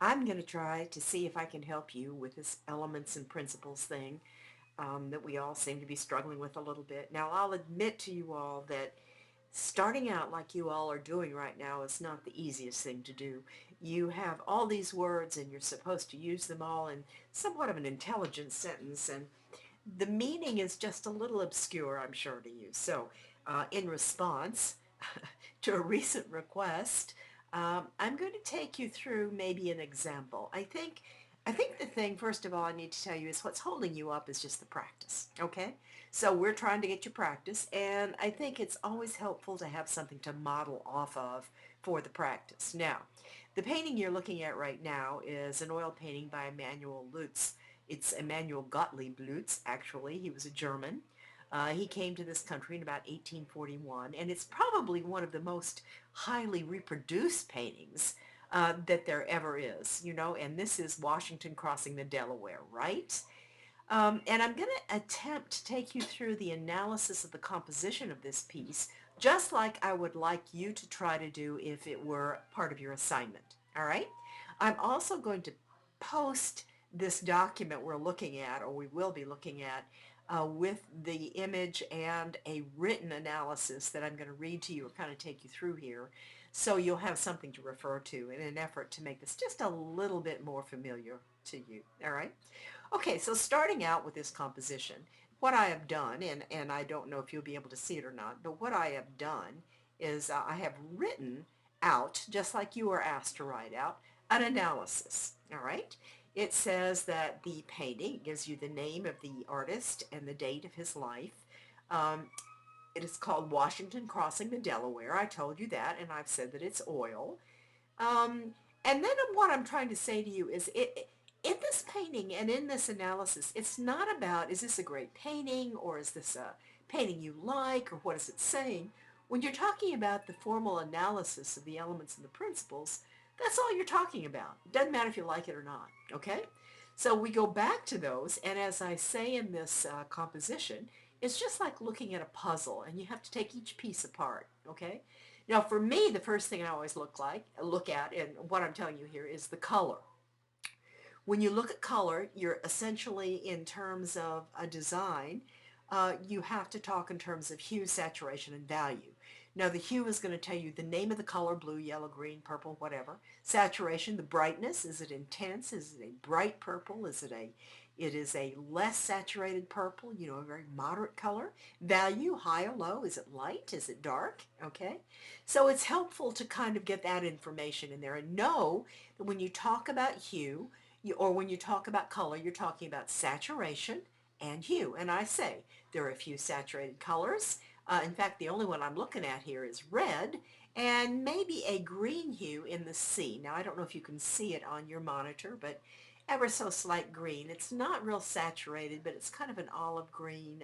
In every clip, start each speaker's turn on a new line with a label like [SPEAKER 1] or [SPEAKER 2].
[SPEAKER 1] I'm going to try to see if I can help you with this elements and principles thing that we all seem to be struggling with a little bit. Now, I'll admit to you all that starting out like you all are doing right now is not the easiest thing to do. You have all these words and you're supposed to use them all in somewhat of an intelligent sentence, and the meaning is just a little obscure, I'm sure, to you. So, in response to a recent request, I'm going to take you through maybe an example. I think the thing, first of all, I need to tell you is what's holding you up is just the practice, okay? So we're trying to get you practice, and I think it's always helpful to have something to model off of for the practice. Now, the painting you're looking at right now is an oil painting by Emanuel Lutz. It's Emanuel Gottlieb Lutz, actually. He was a German. He came to this country in about 1841, and it's probably one of the most highly reproduced paintings that there ever is, and this is Washington crossing the Delaware, right? And I'm going to attempt to take you through the analysis of the composition of this piece, just like I would like you to try to do if it were part of your assignment. All right? I'm also going to post this document we're looking at, or we will be looking at, with the image and a written analysis that I'm going to read to you or kind of take you through here. So you'll have something to refer to in an effort to make this just a little bit more familiar to you. All right? Okay, so starting out with this composition, what I have done, and I don't know if you'll be able to see it or not, but what I have done is I have written out, just like you were asked to write out, an analysis, all right? It says that the painting gives you the name of the artist and the date of his life. Um, it is called Washington Crossing the Delaware. I told you that, and I've said that it's oil. Um, and then what I'm trying to say to you is in this painting and in this analysis, it's not about is this a great painting or is this a painting you like or what is it saying. When you're talking about the formal analysis of the elements and the principles, that's all you're talking about. It doesn't matter if you like it or not, okay? So we go back to those, and as I say in this composition, it's just like looking at a puzzle, and you have to take each piece apart, okay? Now, for me, the first thing I always look at, and what I'm telling you here is the color. When you look at color, you're essentially in terms of a design, you have to talk in terms of hue, saturation, and value. Now, the hue is going to tell you the name of the color, blue, yellow, green, purple, whatever. Saturation, the brightness, is it intense? Is it a bright purple? It is a less saturated purple, a very moderate color. Value, high or low, is it light? Is it dark? Okay. So it's helpful to kind of get that information in there and know that when you talk about hue, or when you talk about color, you're talking about saturation and hue. And I say there are a few saturated colors. In fact, the only one I'm looking at here is red and maybe a green hue in the sea. Now, I don't know if you can see it on your monitor, but ever so slight green. It's not real saturated, but it's kind of an olive green,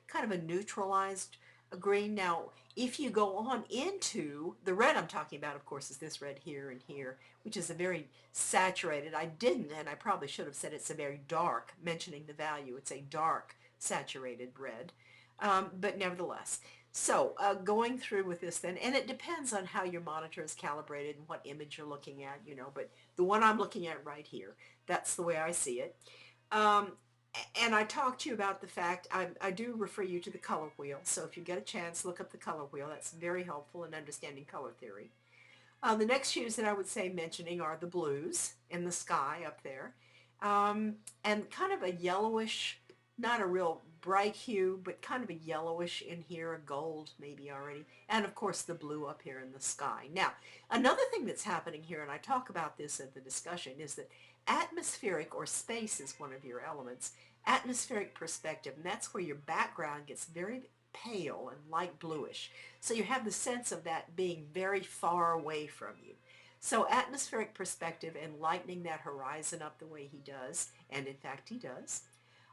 [SPEAKER 1] kind of a neutralized green. Now, if you go on into the red I'm talking about, of course, is this red here and here, which is a very saturated. I didn't, and I probably should have said it's a very dark, mentioning the value. It's a dark saturated red, but nevertheless. So going through with this then, and it depends on how your monitor is calibrated and what image you're looking at, but the one I'm looking at right here, that's the way I see it. Um, and I talked to you about the fact, I do refer you to the color wheel, so if you get a chance, look up the color wheel. That's very helpful in understanding color theory. The next hues that I would say mentioning are the blues in the sky up there, and kind of a yellowish, not a real bright hue, but kind of a yellowish in here, a gold maybe already, and of course the blue up here in the sky. Now, another thing that's happening here, and I talk about this at the discussion, is that atmospheric or space is one of your elements. Atmospheric perspective, and that's where your background gets very pale and light bluish. So you have the sense of that being very far away from you. So atmospheric perspective and lightening that horizon up the way he does, and in fact he does.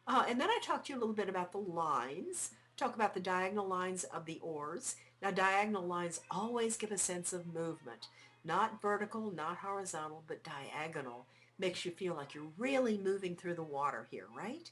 [SPEAKER 1] And then I talked to you a little bit about the lines, talk about the diagonal lines of the oars. Now diagonal lines always give a sense of movement, not vertical, not horizontal, but diagonal. Makes you feel like you're really moving through the water here, right?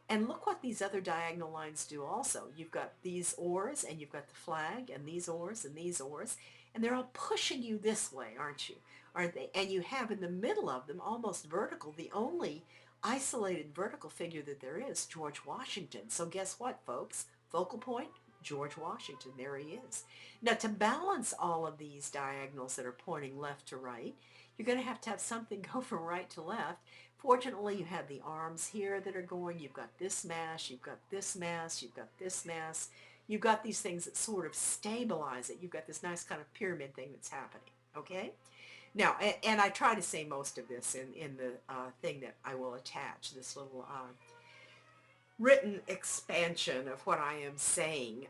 [SPEAKER 1] And look what these other diagonal lines do also. You've got these oars and you've got the flag and these oars and these oars. and they're all pushing you this way, aren't you? Aren't they? And you have in the middle of them, almost vertical, the only isolated vertical figure that there is, George Washington. So guess what, folks? Focal point, George Washington. There he is. Now, to balance all of these diagonals that are pointing left to right, you're going to have something go from right to left. Fortunately, you have the arms here that are going. You've got this mass, you've got this mass, you've got this mass. You've got these things that sort of stabilize it. You've got this nice kind of pyramid thing that's happening, okay? Now, and I try to say most of this in the thing that I will attach, this little written expansion of what I am saying.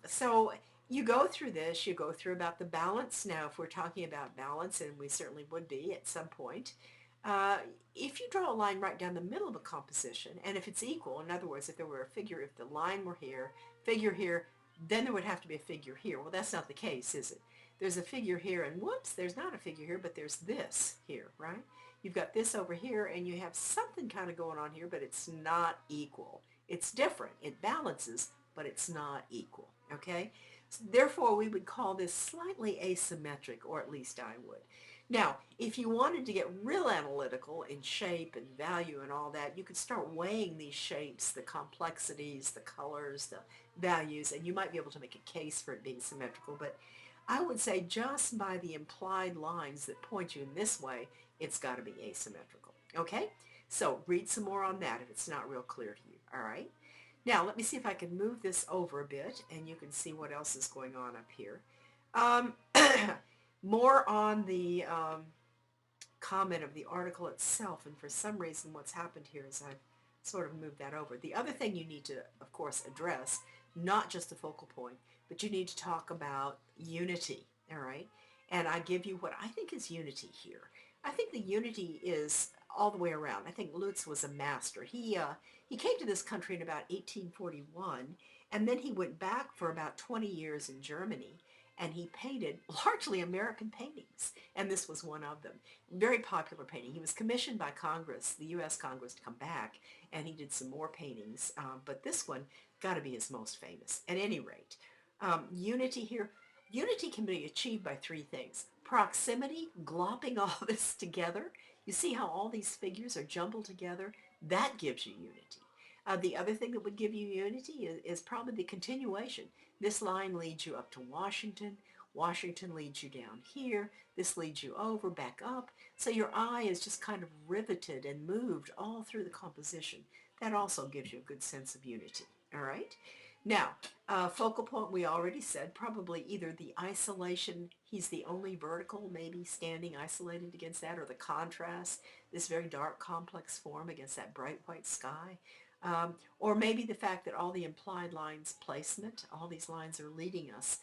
[SPEAKER 1] So you go through this, you go through about the balance. Now, if we're talking about balance, and we certainly would be at some point, uh, if you draw a line right down the middle of a composition, and if it's equal, in other words, if there were a figure, if the line were here, figure here, then there would have to be a figure here. Well, that's not the case, is it? There's a figure here, and whoops, there's not a figure here, but there's this here, right? You've got this over here, and you have something kind of going on here, but it's not equal. It's different. It balances, but it's not equal, okay? So therefore, we would call this slightly asymmetric, or at least I would. Now, if you wanted to get real analytical in shape and value and all that, you could start weighing these shapes, the complexities, the colors, the values, and you might be able to make a case for it being symmetrical, but I would say just by the implied lines that point you in this way, it's got to be asymmetrical. Okay? So read some more on that if it's not real clear to you. All right? Now, let me see if I can move this over a bit, and you can see what else is going on up here. Um, more on the comment of the article itself, and for some reason what's happened here is I've sort of moved that over. The other thing you need to, of course, address, not just the focal point, but you need to talk about unity, all right? And I give you what I think is unity here. I think the unity is all the way around. I think Lutz was a master. He came to this country in about 1841, and then he went back for about 20 years in Germany, and he painted largely American paintings, and this was one of them. Very popular painting. He was commissioned by Congress, the U.S. Congress, to come back, and he did some more paintings, but this one got to be his most famous. At any rate, unity here, unity can be achieved by three things. Proximity, glopping all this together. You see how all these figures are jumbled together? That gives you unity. The other thing that would give you unity is probably the continuation. This line leads you up to Washington. Washington leads you down here. This leads you over, back up. So your eye is just kind of riveted and moved all through the composition. That also gives you a good sense of unity. All right? Now, focal point, we already said, probably either the isolation, he's the only vertical, maybe standing isolated against that, or the contrast, this very dark, complex form against that bright white sky. Or maybe the fact that all the implied lines placement, all these lines are leading us.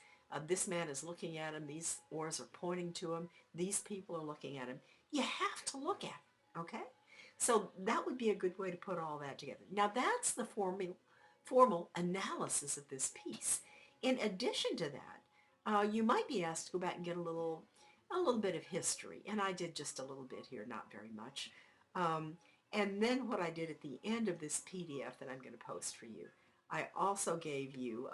[SPEAKER 1] This man is looking at him, these oars are pointing to him, these people are looking at him. You have to look at him, okay? So that would be a good way to put all that together. Now that's the formal analysis of this piece. In addition to that, you might be asked to go back and get a little bit of history, and I did just a little bit here, not very much. And then what I did at the end of this PDF that I'm going to post for you, I also gave you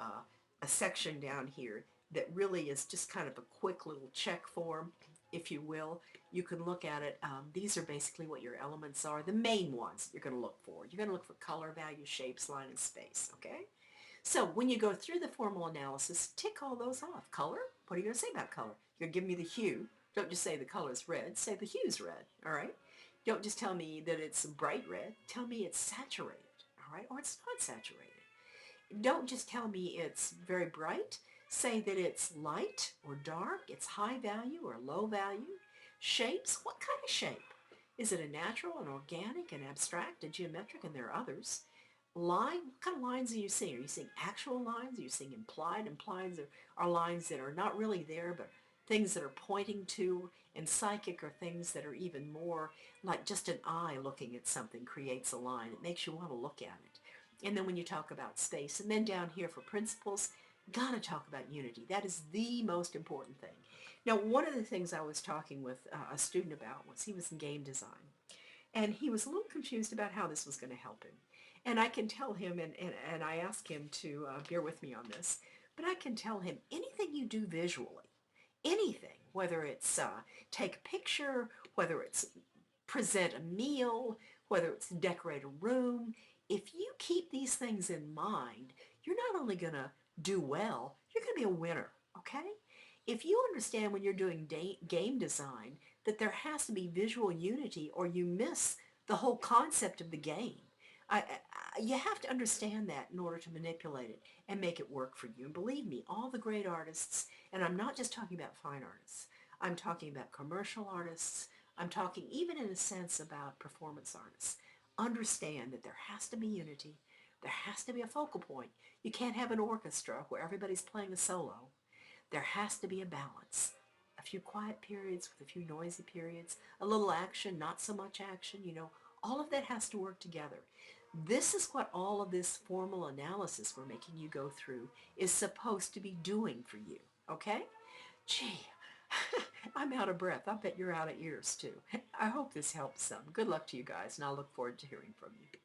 [SPEAKER 1] a section down here that really is just kind of a quick little check form, if you will. You can look at it. These are basically what your elements are, the main ones you're going to look for. You're going to look for color, value, shapes, line, and space, okay? So when you go through the formal analysis, tick all those off. Color? What are you going to say about color? You're going to give me the hue. Don't just say the color is red. Say the hue's red, all right? Don't just tell me that it's bright red. Tell me it's saturated, all right? Or it's not saturated. Don't just tell me it's very bright. Say that it's light or dark, it's high value or low value. Shapes, what kind of shape? Is it a natural, an organic, an abstract, a geometric, and there are others. Line, what kind of lines are you seeing? Are you seeing actual lines? Are you seeing implied? Implied are lines that are not really there, but things that are pointing to, and psychic are things that are even more like just an eye looking at something creates a line. It makes you want to look at it. And then when you talk about space, and then down here for principles, gotta talk about unity. That is the most important thing. Now, one of the things I was talking with a student about was he was in game design, and he was a little confused about how this was going to help him. And I can tell him, and I ask him to bear with me on this, but I can tell him anything you do visually, anything, whether it's take a picture, whether it's present a meal, whether it's decorate a room. If you keep these things in mind, you're not only going to do well, you're going to be a winner, okay? If you understand when you're doing game design that there has to be visual unity or you miss the whole concept of the game. You have to understand that in order to manipulate it and make it work for you. And believe me, all the great artists, and I'm not just talking about fine artists, I'm talking about commercial artists, I'm talking even in a sense about performance artists, understand that there has to be unity, there has to be a focal point. You can't have an orchestra where everybody's playing a solo. There has to be a balance. A few quiet periods with a few noisy periods, a little action, not so much action, all of that has to work together. This is what all of this formal analysis we're making you go through is supposed to be doing for you, okay? Gee, I'm out of breath. I bet you're out of ears too. I hope this helps some. Good luck to you guys, and I'll look forward to hearing from you.